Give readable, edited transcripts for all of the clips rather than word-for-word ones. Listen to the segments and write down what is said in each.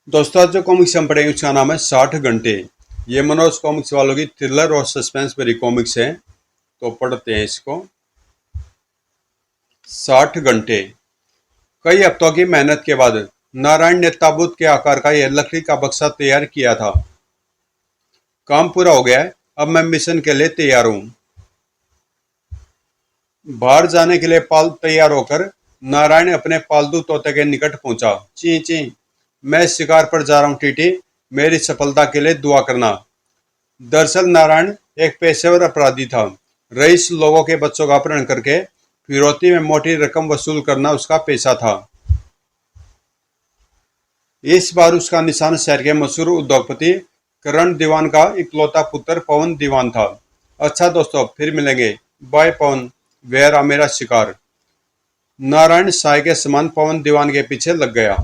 दोस्तों आज जो कॉमिक्स हम पढ़ेंगे उसका नाम है 60 घंटे। ये मनोज कॉमिक्स वालों की थ्रिलर और सस्पेंस भरी कॉमिक्स है। तो पढ़ते हैं इसको। 60 घंटे। कई हफ्तों की मेहनत के बाद नारायण ने ताबूत के आकार का यह लकड़ी का बक्सा तैयार किया था। काम पूरा हो गया है, अब मैं मिशन के लिए तैयार हूँ। बाहर जाने के लिए पाल तैयार होकर नारायण अपने पालतू तोते के निकट पहुंचा। ची ची, मैं शिकार पर जा रहा हूँ टीटी, मेरी सफलता के लिए दुआ करना। दरअसल नारायण एक पेशेवर अपराधी था। रईस लोगों के बच्चों का अपहरण करके फिरौती में मोटी रकम वसूल करना उसका पेशा था। इस बार उसका निशान शहर के मशहूर उद्योगपति करण दीवान का इकलौता पुत्र पवन दीवान था। अच्छा दोस्तों, फिर मिलेंगे। बाय पवन, वेयर आ मेरा शिकार। नारायण साय के समान पवन दीवान के पीछे लग गया।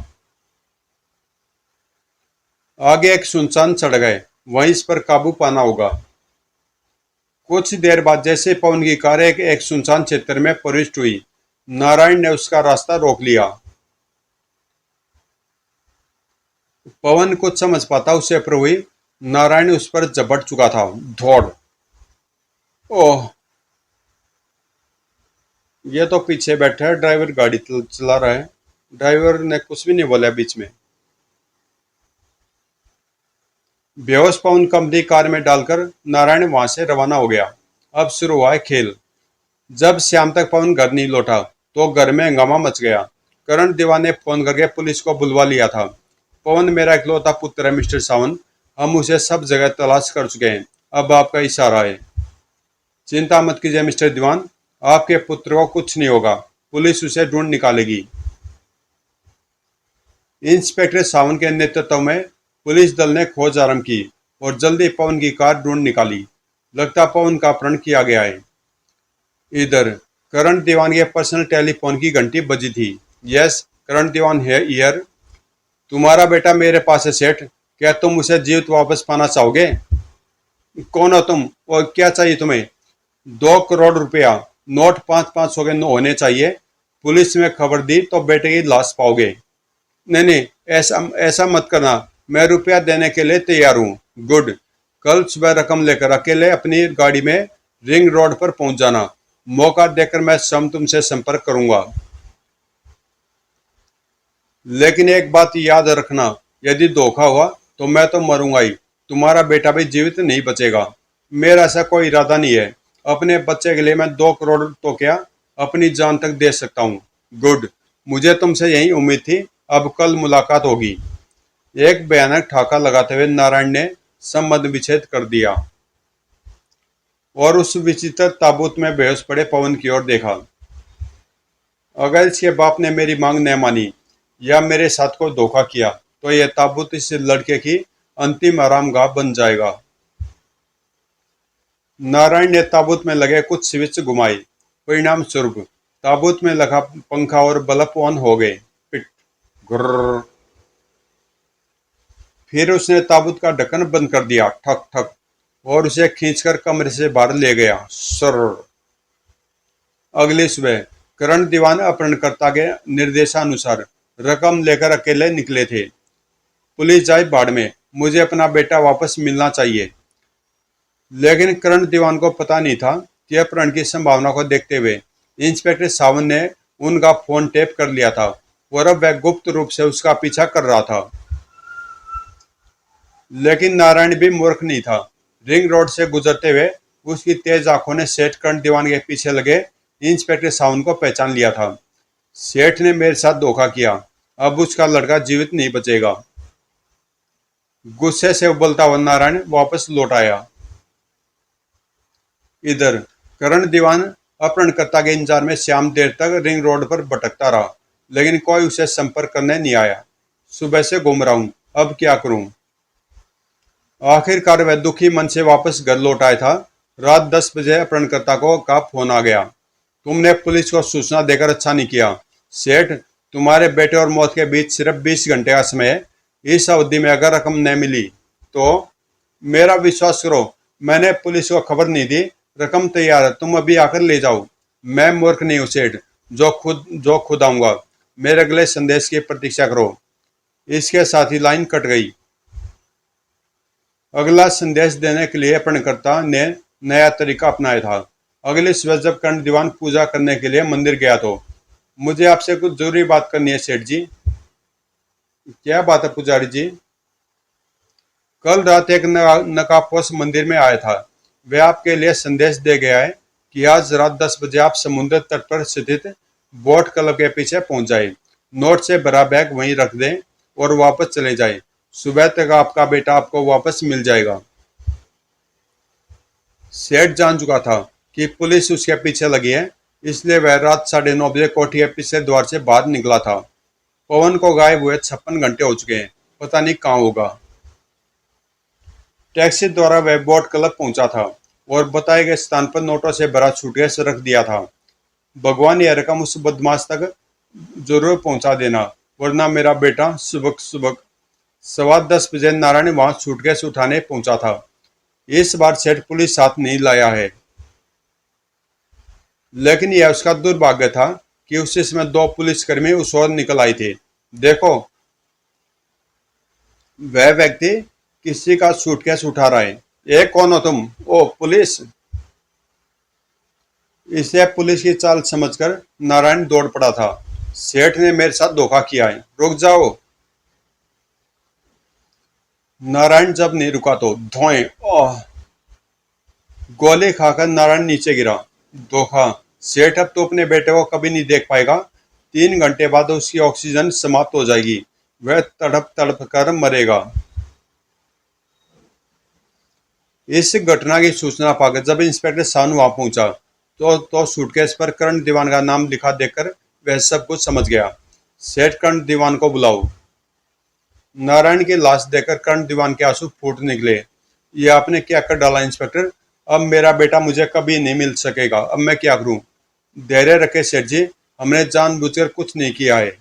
आगे एक सुनसान सड़क है, वहीं इस पर काबू पाना होगा। कुछ देर बाद जैसे पवन की कार एक सुनसान क्षेत्र में प्रविष्ट हुई, नारायण ने उसका रास्ता रोक लिया। पवन कुछ समझ पाता उससे अप्र हुई। नारायण उस पर झपट चुका था। धौड़। ओह, ये तो पीछे बैठा है, ड्राइवर गाड़ी चला रहा है। ड्राइवर ने कुछ भी नहीं बोला बीच में। बेहोश पवन कंपनी कार में डालकर नारायण वहां से रवाना हो गया। अब शुरू हुआ है खेल। जब शाम तक पवन घर नहीं लौटा तो घर में हंगामा मच गया। करण दीवान ने फोन करके पुलिस को बुलवा लिया था। पवन मेरा इकलौता पुत्र है मिस्टर सावन, हम उसे सब जगह तलाश कर चुके हैं, अब आपका इशारा है। चिंता मत कीजिए मिस्टर दीवान, आपके पुत्र को कुछ नहीं होगा, पुलिस उसे ढूंढ निकालेगी। इंस्पेक्टर सावन के नेतृत्व में पुलिस दल ने खोज आरंभ की और जल्दी पवन की कार ढूंढ निकाली। लगता पवन का अपहरण किया गया है। इधर करण दीवान के पर्सनल टेलीफोन की घंटी बजी थी। यस, करण दीवान है हियर। तुम्हारा बेटा मेरे पास है सेठ, क्या तुम उसे जीवित वापस पाना चाहोगे? कौन हो तुम और क्या चाहिए तुम्हें? 2 करोड़ रुपया, नोट 5-5 के होने चाहिए। पुलिस में खबर दी तो बेटे की लाश पाओगे। नहीं नहीं, ऐसा ऐसा मत करना, मैं रुपया देने के लिए तैयार हूँ। गुड, कल सुबह रकम लेकर अकेले अपनी गाड़ी में रिंग रोड पर पहुंच जाना। मौका देकर मैं स्वयं तुमसे संपर्क करूंगा। लेकिन एक बात याद रखना, यदि धोखा हुआ तो मैं तो मरूंगा ही, तुम्हारा बेटा भी जीवित नहीं बचेगा। मेरा ऐसा कोई इरादा नहीं है। अपने बच्चे के लिए मैं 2 करोड़ तो क्या, अपनी जान तक दे सकता हूँ। गुड, मुझे तुमसे यही उम्मीद थी। अब कल मुलाकात होगी। एक भयानक ठाका लगाते हुए नारायण ने संबंध विच्छेद कर दिया और उस विचित्र ताबूत में बेहोश पड़े पवन की ओर देखा। अगर इसके बाप ने मेरी मांग न मानी या मेरे साथ को धोखा किया तो यह ताबूत इस लड़के की अंतिम आरामगाह बन जाएगा। नारायण ने ताबूत में लगे कुछ स्विच घुमाए। परिणाम स्वरूप ताबूत में लगा पंखा और बल्ब ऑन हो गए। पिट, घुर्र। फिर उसने ताबूत का ढक्कन बंद कर दिया। ठक ठक, और उसे खींचकर कमरे से बाहर ले गया। सर। अगली सुबह करण दीवान अपहरणकर्ता के निर्देशानुसार रकम लेकर अकेले निकले थे। पुलिस जाए बाढ़ में, मुझे अपना बेटा वापस मिलना चाहिए। लेकिन करण दीवान को पता नहीं था कि अपहरण की संभावना को देखते हुए इंस्पेक्टर सावन ने उनका फोन टेप कर लिया था और अब वह गुप्त रूप से उसका पीछा कर रहा था। लेकिन नारायण भी मूर्ख नहीं था। रिंग रोड से गुजरते हुए उसकी तेज आंखों ने सेठ करण दीवान के पीछे लगे इंस्पेक्टर सावन को पहचान लिया था। सेठ ने मेरे साथ धोखा किया, अब उसका लड़का जीवित नहीं बचेगा। गुस्से से उबलता हुआ नारायण वापस लौट आया। इधर करण दीवान अपहरणकर्ता के इंतजार में शाम देर तक रिंग रोड पर भटकता रहा, लेकिन कोई उसे संपर्क करने नहीं आया। सुबह से घूम रहा हूं, अब क्या करूं? आखिरकार वह दुखी मन से वापस घर लौट आया था। रात 10 बजे अपहरणकर्ता का फोन आ गया। तुमने पुलिस को सूचना देकर अच्छा नहीं किया सेठ, तुम्हारे बेटे और मौत के बीच सिर्फ 20 घंटे का समय है। इस अवधि में अगर रकम न मिली तो मेरा विश्वास करो, मैंने पुलिस को खबर नहीं दी। रकम तैयार है, तुम अभी आकर ले जाओ। मैं मूर्ख नहीं हूँ सेठ, जो खुद आऊंगा। मेरे अगले संदेश की प्रतीक्षा करो। इसके साथ ही लाइन कट गई। अगला संदेश देने के लिए अपहरणकर्ता ने नया तरीका अपनाया था। अगली सुबह जब कर्ण दीवान पूजा करने के लिए मंदिर गया तो मुझे आपसे कुछ जरूरी बात करनी है सेठ जी। क्या बात है पुजारी जी? कल रात एक नकाबपोश मंदिर में आया था। वे आपके लिए संदेश दे गया है कि आज रात 10 बजे आप समुद्र तट पर स्थित बोट क्लब के पीछे पहुंच जाए। नोट से भरा बैग वहीं रख दें और वापस चले जाए। सुबह तक आपका बेटा आपको वापस मिल जाएगा। सेठ जान चुका था कि पुलिस उसके पीछे लगी है, इसलिए वह रात 9:30 बजे कोठी के पीछे द्वार से बाहर निकला था। पवन को गायब हुए 56 घंटे हो चुके हैं, पता नहीं कहाँ होगा। टैक्सी द्वारा वह बोट क्लब पहुंचा था और बताए गए स्थान पर नोटों से भरा सूटकेस रख दिया था। भगवान यह रकम उस बदमाश तक जरूर पहुंचा देना, वरना मेरा बेटा सुबह सुबह 10:15 बजे नारायण वहां सूटकेस उठाने पहुंचा था। इस बार सेठ पुलिस साथ नहीं लाया है, लेकिन यह उसका दुर्भाग्य था कि उसी समय 2 पुलिसकर्मी उस ओर निकल आए थे। देखो, वह व्यक्ति किसी का सूटकेस उठा रहा है। ये कौन हो तुम? ओ पुलिस! इसे पुलिस की चाल समझकर नारायण दौड़ पड़ा था। सेठ ने मेरे साथ धोखा किया है, रुक जाओ। नारायण जब नहीं रुका तो धोए ओह! गोली खाकर नारायण नीचे गिरा। धोखा! सेठ अब तो अपने बेटे को कभी नहीं देख पाएगा। 3 घंटे बाद उसकी ऑक्सीजन समाप्त हो जाएगी, वह तड़प तड़प कर मरेगा। इस घटना की सूचना पाकर जब इंस्पेक्टर सानू वहां पहुंचा तो सूटकेस पर कर्ण दीवान का नाम लिखा देखकर वह सब कुछ समझ गया। सेठ, कर्ण दीवान को बुलाओ। नारायण की लाश देखकर कर्ण दीवान के आंसू फूट निकले। ये आपने क्या कर डाला इंस्पेक्टर? अब मेरा बेटा मुझे कभी नहीं मिल सकेगा। अब मैं क्या करूं? धैर्य रखे सेठ जी, हमने जानबूझकर कुछ नहीं किया है।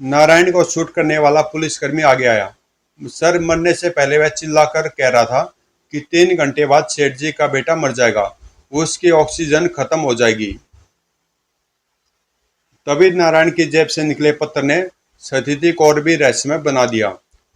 नारायण को शूट करने वाला पुलिसकर्मी आगे आया। सर, मरने से पहले वह चिल्लाकर कह रहा था कि 3 घंटे बाद सेठ जी का बेटा मर जाएगा, उसकी ऑक्सीजन खत्म हो जाएगी। तभी नारायण की जेब से निकले पत्थर ने स्थिति को और भी रहस्यमय बना दिया।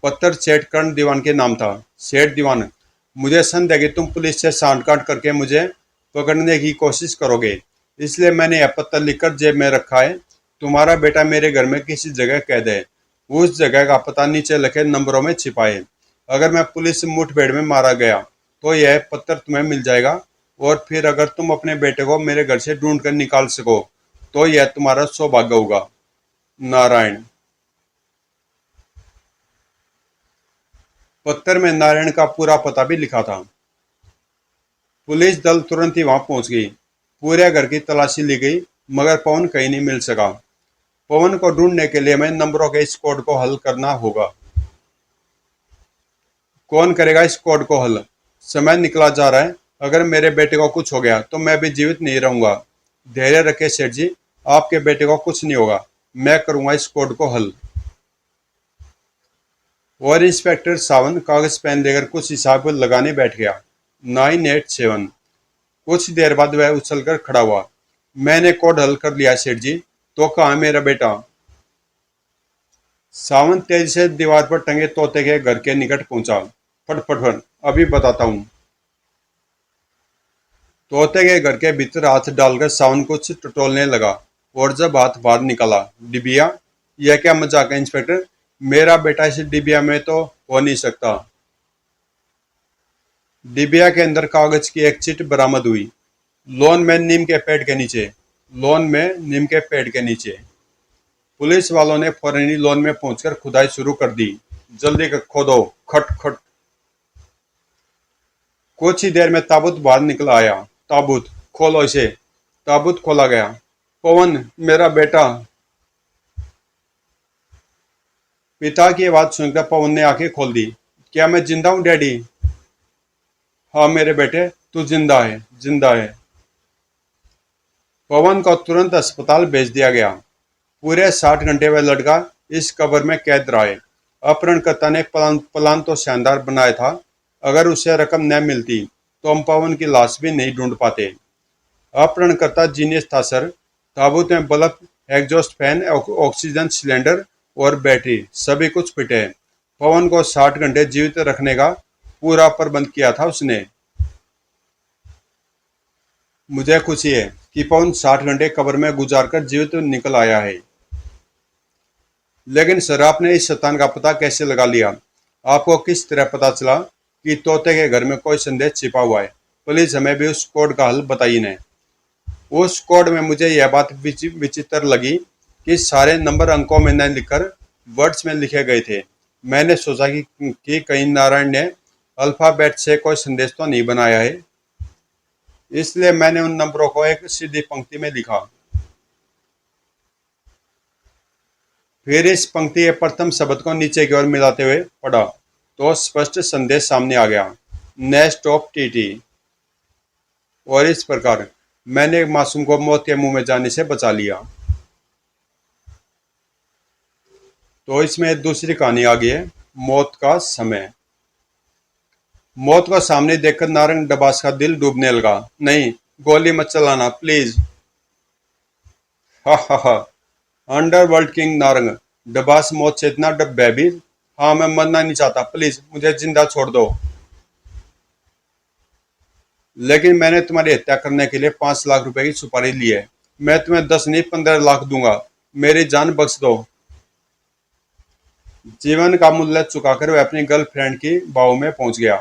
पत्थर सेठ कर्ण दीवान के नाम था। सेठ दीवान, मुझे संदेह है कि तुम पुलिस से सांठगांठ करके मुझे पकड़ने की कोशिश करोगे, इसलिए मैंने यह पत्थर लिखकर जेब में रखा है। तुम्हारा बेटा मेरे घर में किसी जगह कैद है, उस जगह का पता नीचे लिखे नंबरों में छिपा है। अगर मैं पुलिस मुठभेड़ में मारा गया तो यह पत्थर तुम्हें मिल जाएगा, और फिर अगर तुम अपने बेटे को मेरे घर से ढूंढ कर निकाल सको तो यह तुम्हारा सौभाग्य होगा। नारायण। पत्थर में नारायण का पूरा पता भी लिखा था। पुलिस दल तुरंत ही वहां पहुंच गई। पूरे घर की तलाशी ली गई, मगर पवन कहीं नहीं मिल सका। पवन को ढूंढने के लिए हमें नंबरों के इस कोड को हल करना होगा। कौन करेगा इस कोड को हल? समय निकला जा रहा है। अगर मेरे बेटे को कुछ हो गया तो मैं भी जीवित नहीं रहूंगा। धैर्य रखे सेठ जी, आपके बेटे को कुछ नहीं होगा। मैं करूंगा इस कोड को हल। और इंस्पेक्टर सावन कागज पेन लेकर कुछ हिसाब लगाने बैठ गया। 987। कुछ देर बाद वह उछलकर खड़ा हुआ। मैंने कोड हल कर लिया सेठ जी। तो कहाँ है मेरा बेटा? सावन तेजी से दीवार पर टंगे तोते के घर के निकट पहुंचा। फट फट फट, अभी बताता हूँ। तोते के घर के भीतर हाथ डालकर सावन कुछ टटोलने लगा, और जब हाथ बाहर निकाला, डिबिया! यह क्या मजाक है इंस्पेक्टर? मेरा बेटा इस डिबिया में तो हो नहीं सकता। डिबिया के अंदर कागज की एक चिट बरामद हुई। लॉन में नीम के पेड़ के नीचे। लॉन में नीम के पेड़ के नीचे। पुलिस वालों ने फौरन ही लॉन में पहुंचकर खुदाई शुरू कर दी। जल्दी खोदो। खट खट। कुछ ही देर में ताबूत बाहर निकल आया। ताबूत खोलो इसे। ताबूत खोला गया। पवन, मेरा बेटा! पिता की आवाज सुनकर पवन ने आंखें खोल दी। क्या मैं जिंदा हूं डैडी? हाँ मेरे बेटे, तू जिंदा है, जिंदा है। पवन को तुरंत अस्पताल भेज दिया गया। पूरे 60 घंटे वह लड़का इस कब्र में कैद रहा है। अपहरणकर्ता ने प्लान तो शानदार बनाया था। अगर उसे रकम न मिलती तो हम पवन की लाश भी नहीं ढूंढ पाते। अपहरणकर्ता जीनियस था सर। ताबूत में bulb exhaust fan, oxygen cylinder और बैटरी सभी कुछ फिट है। पवन को 60 घंटे जीवित रखने का पूरा प्रबंध किया था उसने। मुझे खुशी है कि पवन 60 घंटे कब्र में गुजार कर जीवित निकल आया है। लेकिन सर, आपने इस शैतान का पता कैसे लगा लिया? आपको किस तरह पता चला कि तोते के घर में कोई संदेश छिपा हुआ है? प्लीज हमें भी उस कोड का हल बताइए न। उस कोड में मुझे यह बात विचित्र लगी कि सारे नंबर अंकों में न लिखकर वर्ड्स में लिखे गए थे। मैंने सोचा कि कहीं नारायण ने अल्फाबेट से कोई संदेश तो नहीं बनाया है, इसलिए मैंने उन नंबरों को एक सीधी पंक्ति में लिखा। फिर इस पंक्ति के प्रथम शब्द को नीचे की ओर मिलाते हुए पढ़ा तो स्पष्ट संदेश सामने आ गया, नेस्ट ऑफ टीटी। और इस प्रकार मैंने एक मासूम को मौत के मुंह में जाने से बचा लिया। तो इसमें दूसरी कहानी आ गई है, मौत का समय। मौत को सामने देखकर नारंग डबास का दिल डूबने लगा। नहीं, गोली मत चलाना प्लीज। हा हा हा। अंडरवर्ल्ड किंग नारंग, डबास मौत से इतना भयभीत? हाँ, मैं मरना नहीं चाहता, प्लीज मुझे जिंदा छोड़ दो। लेकिन मैंने तुम्हारी हत्या करने के लिए 5 लाख रुपए की सुपारी ली है। मैं तुम्हें 10 नहीं 15 लाख दूंगा। मेरी जान बख्श दो। जीवन का मूल्य चुकाकर वह अपनी गर्लफ्रेंड की बाहों में पहुंच गया।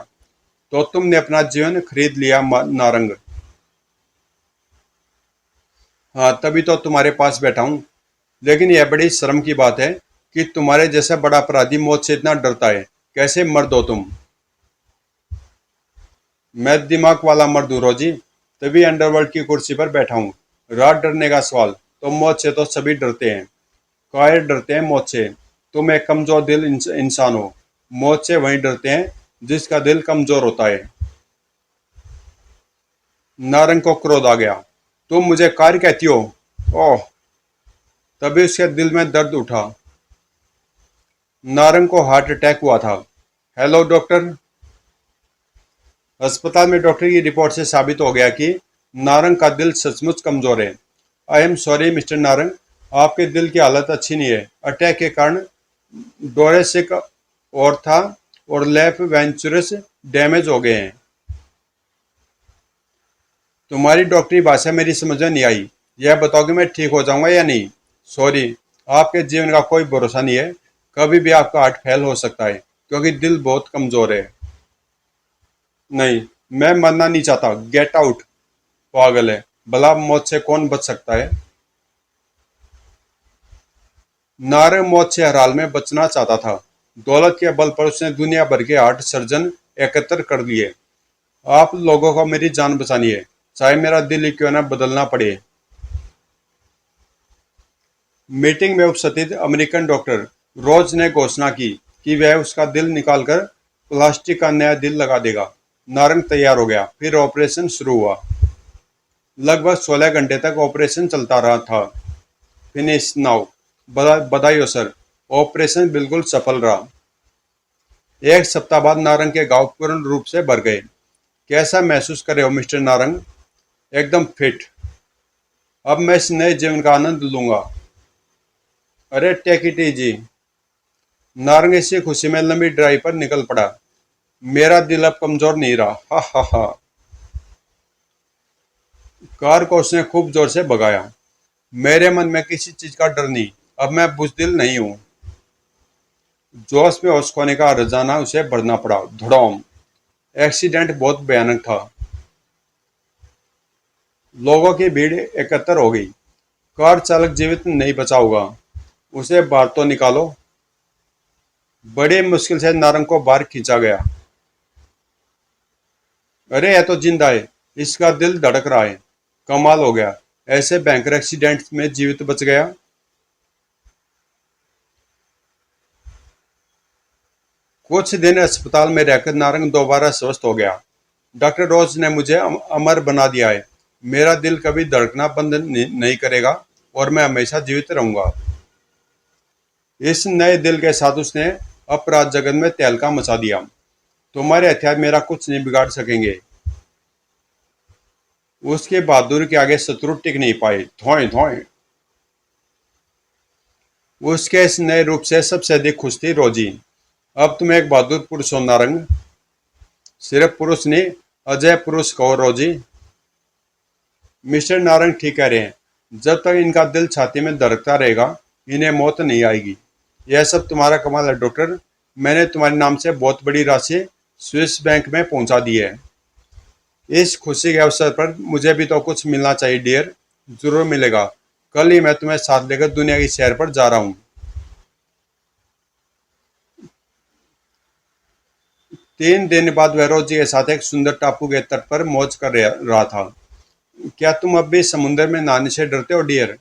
तो तुमने अपना जीवन खरीद लिया नारंग। हाँ, तभी तो तुम्हारे पास बैठा हूं। लेकिन यह बड़ी शर्म की बात है कि तुम्हारे जैसा बड़ा अपराधी मौत से इतना डरता है। कैसे मर्द हो तुम? मैं दिमाग वाला मर्द हूं रोजी, तभी अंडरवर्ल्ड की कुर्सी पर बैठा हूं। रात डरने का सवाल, तो मौत से तो सभी डरते हैं। कायर डरते हैं मौत से। तुम एक कमजोर दिल इंसान हो। मौत से वही डरते हैं जिसका दिल कमजोर होता है। नारंग को क्रोध आ गया। तुम मुझे कार्य कहती हो? ओह! तभी उसके दिल में दर्द उठा। नारंग को हार्ट अटैक हुआ था। Hello doctor. अस्पताल में डॉक्टर की रिपोर्ट से साबित हो गया कि नारंग का दिल सचमुच कमजोर है। I am sorry mister Narang, आपके दिल की हालत अच्छी नहीं है। अटैक के कारण डोरेसिक ऑर्था और लेफ्ट वेंचुरस डैमेज हो गए हैं। तुम्हारी डॉक्टरी भाषा मेरी समझ में नहीं आई। यह बताओ कि मैं ठीक हो जाऊंगा या नहीं। सॉरी, आपके जीवन का कोई भरोसा नहीं है। कभी भी आपका हार्ट फेल हो सकता है क्योंकि दिल बहुत कमजोर है। नहीं, मैं मरना नहीं चाहता। Get out. पागल है, भला मौत से कौन बच सकता है? नारंग मौत से हर हाल में बचना चाहता था। दौलत के बल पर उसने दुनिया भर के हार्ट सर्जन एकत्र कर लिए। आप लोगों को मेरी जान बचानी है, चाहे मेरा दिल ही क्यों न बदलना पड़े। मीटिंग में उपस्थित अमेरिकन डॉक्टर रोज ने घोषणा की कि वह उसका दिल निकालकर प्लास्टिक का नया दिल लगा देगा। नारंग तैयार हो गया। फिर ऑपरेशन शुरू हुआ। लगभग 16 घंटे तक ऑपरेशन चलता रहा था। Finish now. बधाई हो सर, ऑपरेशन बिल्कुल सफल रहा। एक सप्ताह बाद नारंग के घाव पूर्ण रूप से भर गए। कैसा महसूस कर रहे हो मिस्टर नारंग? एकदम फिट। अब मैं इस नए जीवन का आनंद लूंगा। अरे टेक इट इजी। नारंग इसी खुशी में लंबी ड्राइव पर निकल पड़ा। मेरा दिल अब कमजोर नहीं रहा। हा हा हा। कार को उसने खूब जोर से भगाया। मेरे मन में किसी चीज का डर नहीं। अब मैं बुजदिल नहीं हूं। जोश में होश खोने का रुझाना उसे भरना पड़ा। धड़ोम। एक्सीडेंट बहुत भयानक था। लोगों की भीड़ एकत्र हो गई। कार चालक जीवित नहीं बचा होगा। उसे बाहर तो निकालो। बड़ी मुश्किल से नारंग को बाहर खींचा गया। अरे यह तो जिंदा है। इसका दिल धड़क रहा है। कमाल हो गया, ऐसे भयंकर एक्सीडेंट में जीवित बच गया। कुछ दिन अस्पताल में रहकर नारंग दोबारा स्वस्थ हो गया। डॉक्टर रोज ने मुझे अमर बना दिया है। मेरा दिल कभी धड़कना बंद नहीं करेगा और मैं हमेशा जीवित रहूंगा। इस नए दिल के साथ उसने अपराध जगत में तहलका मचा दिया। तुम्हारे हथियार मेरा कुछ नहीं बिगाड़ सकेंगे। उसके बहादुरी के आगे शत्रु टिक नहीं पाए। धोए धोए। उसके इस नए रूप से सबसे अधिक खुश थी रोजी। अब तुम एक बहादुर पुरुष हो नारंग। सिर्फ पुरुष नहीं, अजय पुरुष कहो रोजी। मिस्टर नारंग ठीक कह रहे हैं। जब तक इनका दिल छाती में धड़कता रहेगा, इन्हें मौत नहीं आएगी। यह सब तुम्हारा कमाल है डॉक्टर। मैंने तुम्हारे नाम से बहुत बड़ी राशि स्विस बैंक में पहुंचा दी है। इस खुशी के अवसर पर मुझे भी तो कुछ मिलना चाहिए डियर। जरूर मिलेगा। कल ही मैं तुम्हें साथ लेकर दुनिया की सैर पर जा रहा हूँ। 3 दिन बाद वह रोजी के साथ एक सुंदर टापू के तट पर मौज कर रहा था। क्या तुम अब भी समुद्र में नहाने से डरते हो डियर?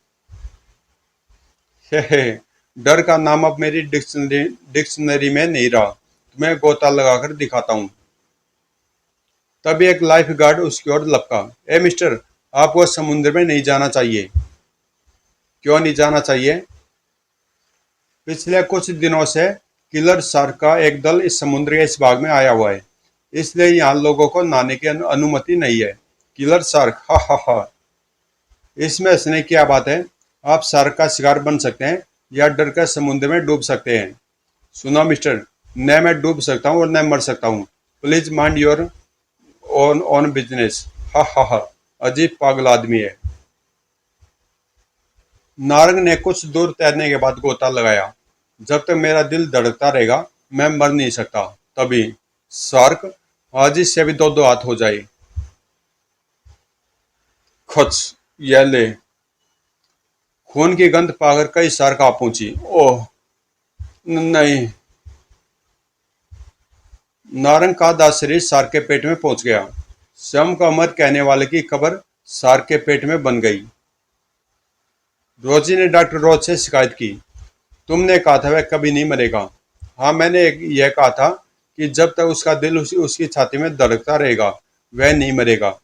हे, डर का नाम अब मेरी डिक्शनरी में नहीं रहा। तुम्हें गोता लगाकर दिखाता हूँ। तभी एक लाइफ गार्ड उसकी ओर लपका। ए मिस्टर, आपको समुद्र में नहीं जाना चाहिए। क्यों नहीं जाना चाहिए? पिछले कुछ दिनों से किलर शार्क का एक दल इस समुद्र के इस भाग में आया हुआ है। इसलिए यहाँ लोगों को नहाने की अनुमति नहीं है। किलर शार्क, हा हा हा। इसमें हंसने की क्या बात है? आप शार्क का शिकार बन सकते हैं या डर कर समुद्र में डूब सकते हैं। सुनो मिस्टर, न मैं डूब सकता हूँ और न मर सकता हूँ। Please mind your own business. हा हा हा। अजीब पागल आदमी है। नारंग ने कुछ दूर तैरने के बाद गोता लगाया। जब तक मेरा दिल धड़कता रहेगा, मैं मर नहीं सकता। तभी शार्क, आज ही से भी दो दो हाथ हो जाए। खच, यह ले। खून की गंध पाकर कई शार्क आ पहुंची। ओह नहीं। नारंग का आधा शरीर शार्क के पेट में पहुंच गया। स्वयं का अमर कहने वाले की कब्र शार्क के पेट में बन गई। रोजी ने डॉक्टर रोज से शिकायत की। तुमने कहा था वह कभी नहीं मरेगा। हाँ, मैंने यह कहा था कि जब तक उसका दिल उसकी छाती में धड़कता रहेगा, वह नहीं मरेगा।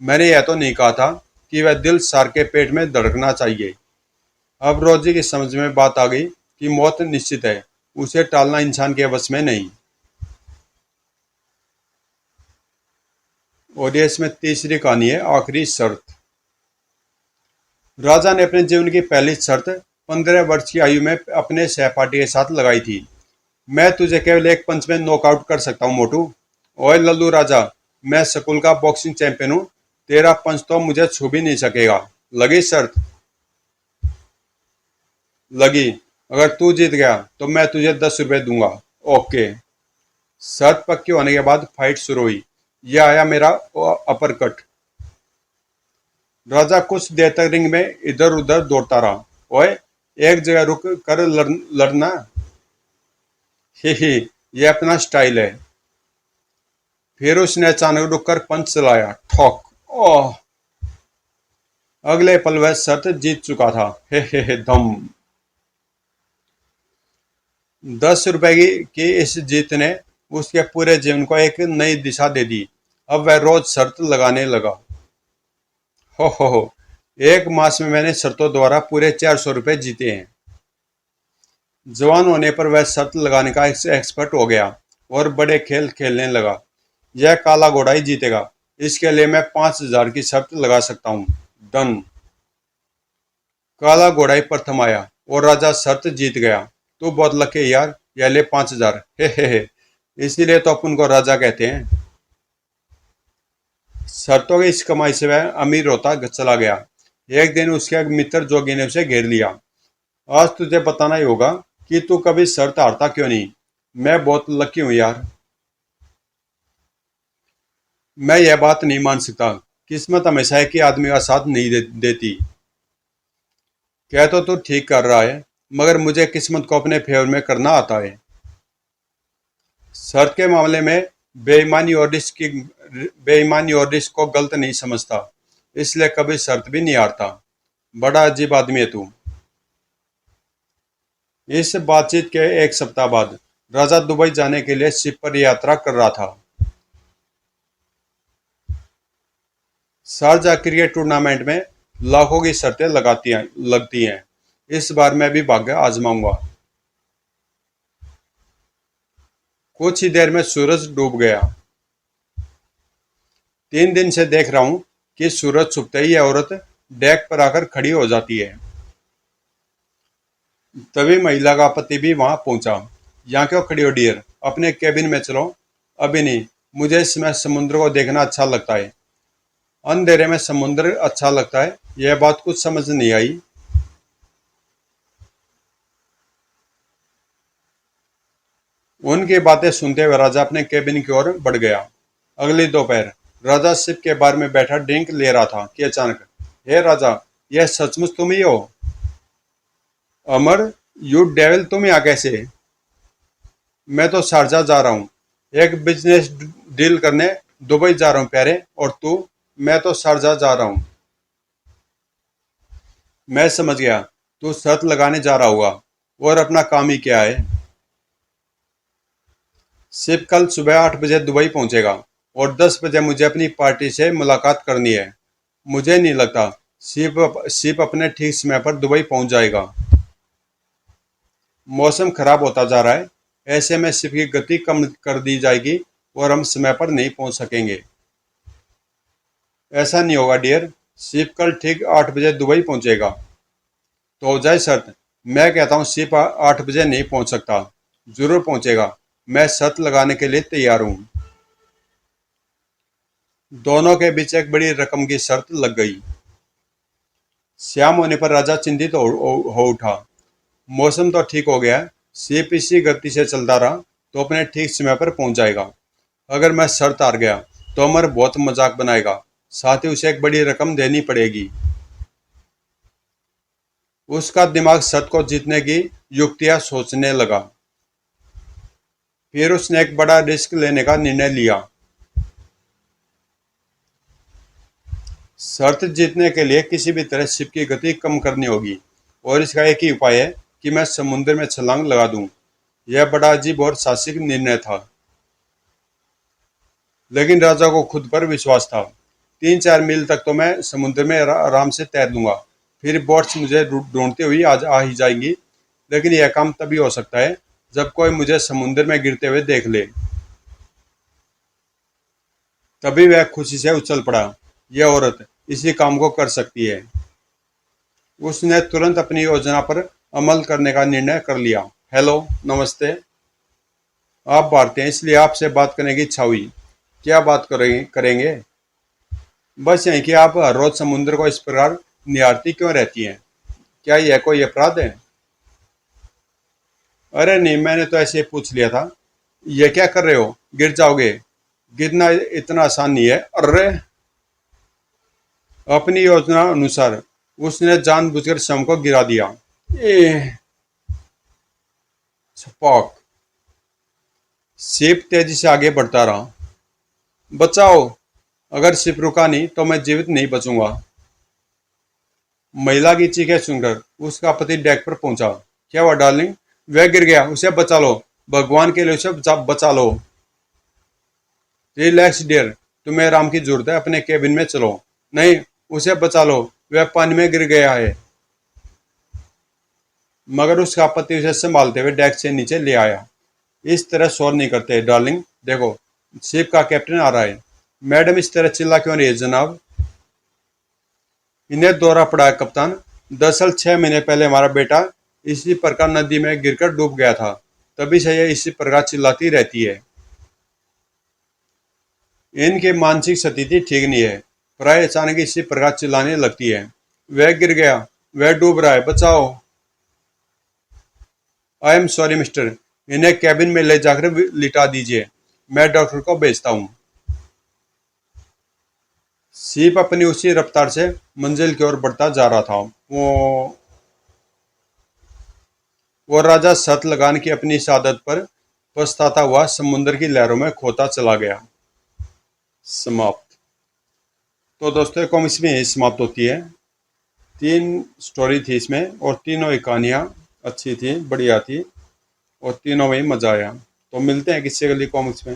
मैंने यह तो नहीं कहा था कि वह दिल शार्क के पेट में धड़कना चाहिए। अब रोजी की समझ में बात आ गई कि मौत निश्चित है, उसे टालना इंसान के वश में नहीं। और ये इसमें तीसरी कहानी है, आखिरी शर्त। राजा ने अपने जीवन की पहली शर्त 15 वर्ष की आयु में अपने सहपाठी के साथ लगाई थी। मैं तुझे केवल एक पंच में नॉकआउट कर सकता हूँ मोटू। ओए लल्लू राजा, मैं स्कूल का बॉक्सिंग चैंपियन हूँ। तेरा पंच तो मुझे छू भी नहीं सकेगा। लगी शर्त? लगी। अगर तू जीत गया तो मैं तुझे 10 रुपए दूंगा। ओके। शर्त पक्की होने के बाद फाइट शुरू हुई। यह आया मेरा अपर कट। राजा कुछ देर तक रिंग में इधर उधर दौड़ता रहा। ओए, एक जगह रुक कर लड़ना। ही, ये अपना स्टाइल है। फिर उसने अचानक रुककर पंच चलाया। ठोक। ओह। अगले पल वह शर्त जीत चुका था। हे धम। 10 रुपए की इस जीत ने उसके पूरे जीवन को एक नई दिशा दे दी। अब वह रोज शर्त लगाने लगा। हो, एक मास में मैंने शर्तों द्वारा पूरे 400 रुपए जीते हैं। जवान होने पर वह शर्त लगाने का एक्सपर्ट हो गया और बड़े खेल खेलने लगा। यह काला घोड़ा ही जीतेगा। इसके लिए मैं 5,000 की शर्त लगा सकता हूँ। डन। काला घोड़ा ही प्रथम आया और राजा शर्त जीत गया। तू बहुत लकी यार, यह ले 5,000। हे। इसीलिए तो अपन को राजा कहते हैं। शर्तों की इस कमाई से वह अमीर होता चला गया। एक दिन उसके एक मित्र जोगी ने उसे घेर लिया। आज तुझे बताना ही होगा कि तू कभी शर्त हारता क्यों नहीं। मैं बहुत लकी हूं यार। मैं यह बात नहीं मान सकता। किस्मत हमेशा एक ही आदमी का साथ नहीं देती। कह तो तू ठीक कर रहा है, मगर मुझे किस्मत को अपने फेवर में करना आता है। शर्त के मामले में बेईमानी और रिस्क को गलत नहीं समझता, इसलिए कभी शर्त भी नहीं हारता। बड़ा अजीब आदमी है तू। इस बातचीत के एक सप्ताह बाद राजा दुबई जाने के लिए शिप पर यात्रा कर रहा था। शारजा क्रिकेट टूर्नामेंट में लाखों की शर्तें लगती हैं। इस बार मैं भी भाग्य आजमाऊंगा। कुछ ही देर में सूरज डूब गया। 3 दिन से देख रहा हूं कि सूरज छुपते ही यह औरत डेक पर आकर खड़ी हो जाती है। तभी महिला का पति भी वहां पहुंचा। यहाँ क्यों खड़ी हो डियर, अपने केबिन में चलो। अभी नहीं, मुझे इसमें समुद्र को देखना अच्छा लगता है। अंधेरे में समुद्र अच्छा लगता है, यह बात कुछ समझ नहीं आई। उनकी बातें सुनते हुए राजा अपने केबिन की ओर बढ़ गया। अगली दोपहर राजा शिप के बार में बैठा ड्रिंक ले रहा था कि अचानक, हे राजा, यह सचमुच तुम ही हो? अमर, यू डेविल, तुम यहाँ कैसे? मैं तो शारजा जा रहा हूँ, एक बिजनेस डील करने दुबई जा रहा हूँ प्यारे। और तू? मैं तो शारजा जा रहा हूँ। मैं समझ गया, तू शर्त लगाने जा रहा होगा। और अपना काम ही क्या है? शिप कल सुबह 8 बजे दुबई पहुंचेगा और 10 बजे मुझे अपनी पार्टी से मुलाकात करनी है। मुझे नहीं लगता शिप अपने ठीक समय पर दुबई पहुंच जाएगा। मौसम खराब होता जा रहा है, ऐसे में शिप की गति कम कर दी जाएगी और हम समय पर नहीं पहुंच सकेंगे। ऐसा नहीं होगा डियर, शिप कल ठीक 8 बजे दुबई पहुंचेगा। तो हो जाए शर्त। मैं कहता हूँ शिप 8 बजे नहीं पहुंच सकता। जरूर पहुंचेगा, मैं शर्त लगाने के लिए तैयार हूँ। दोनों के बीच एक बड़ी रकम की शर्त लग गई। शाम होने पर राजा चिंतित हो उठा। मौसम तो ठीक हो गया, शिप इसी गति से चलता रहा तो अपने ठीक समय पर पहुंच जाएगा। अगर मैं शर्त हार गया तो अमर बहुत मजाक बनाएगा, साथ ही उसे एक बड़ी रकम देनी पड़ेगी। उसका दिमाग शर्त को जीतने की युक्तियां सोचने लगा। फिर उसने एक बड़ा रिस्क लेने का निर्णय लिया। शर्त जीतने के लिए किसी भी तरह शिप की गति कम करनी होगी और इसका एक ही उपाय है कि मैं समुद्र में छलांग लगा दूं। यह बड़ा अजीब और साहसिक निर्णय था, लेकिन राजा को खुद पर विश्वास था। 3-4 मील तक तो मैं समुद्र में आराम से तैर लूंगा, फिर बोट्स मुझे ढूंढते हुए आ ही जाएंगी। लेकिन यह काम तभी हो सकता है जब कोई मुझे समुद्र में गिरते हुए देख ले। तभी वह खुशी से उछल पड़ा। यह औरत इसी काम को कर सकती है। उसने तुरंत अपनी योजना पर अमल करने का निर्णय कर लिया। हेलो, नमस्ते। आप भारतीय हैं, इसलिए आपसे बात करने की इच्छा हुई। क्या बात करेंगे? बस यही कि आप हर रोज समुद्र को इस प्रकार निहारती क्यों रहती हैं? क्या यह कोई अपराध है? अरे नहीं, मैंने तो ऐसे ही पूछ लिया था। ये क्या कर रहे हो? गिर जाओगे। गिरना इतना आसान नहीं है। अरे! अपनी योजना अनुसार उसने जानबूझकर शव को गिरा दिया। ए, छपाक। शिप तेजी से आगे बढ़ता रहा। बचाओ! अगर शिप रुका नहीं तो मैं जीवित नहीं बचूंगा। महिला की चीखें सुनकर उसका पति डेक पर पहुंचा। क्या हुआ डार्लिंग? वह गिर गया, उसे बचा लो। भगवान के लिए उसे बचा लो। रिलैक्स डियर, तुम्हें आराम की जरूरत है, अपने केबिन में चलो। नहीं, उसे बचा लो, वह पानी में गिर गया है। मगर उसका पति उसे संभालते हुए डेक से नीचे ले आया। इस तरह शोर नहीं करते डार्लिंग, देखो शिप का कैप्टन आ रहा है। मैडम, इस तरह चिल्ला क्यों रही है जनाब? इन्हें दौरा पड़ा है कप्तान। दरअसल 6 महीने पहले हमारा बेटा इसी प्रकार नदी में गिरकर डूब गया था। तभी से यह इसी प्रकार चिल्लाती रहती है। इनकी मानसिक स्थिति ठीक नहीं है, प्राय अचानक इसी प्रकार चिल्लाने लगती है। वह गिर गया, वह डूब रहा है, बचाओ। आई एम सॉरी मिस्टर, इन्हें कैबिन में ले जाकर लिटा दीजिए, मैं डॉक्टर को भेजता हूँ। सीप अपनी उसी रफ्तार से मंजिल की ओर बढ़ता जा रहा था। वो राजा शर्त लगाने की अपनी इस आदत पर पछताता हुआ समुद्र की लहरों में खोता चला गया। समाप्त। तो दोस्तों, कॉमिक्स में यही समाप्त होती है। 3 स्टोरी थी इसमें और तीनों ही कहानियाँ अच्छी थी, बढ़िया थी और तीनों में ही मजा आया। तो मिलते हैं किसी अगली कॉमिक्स में।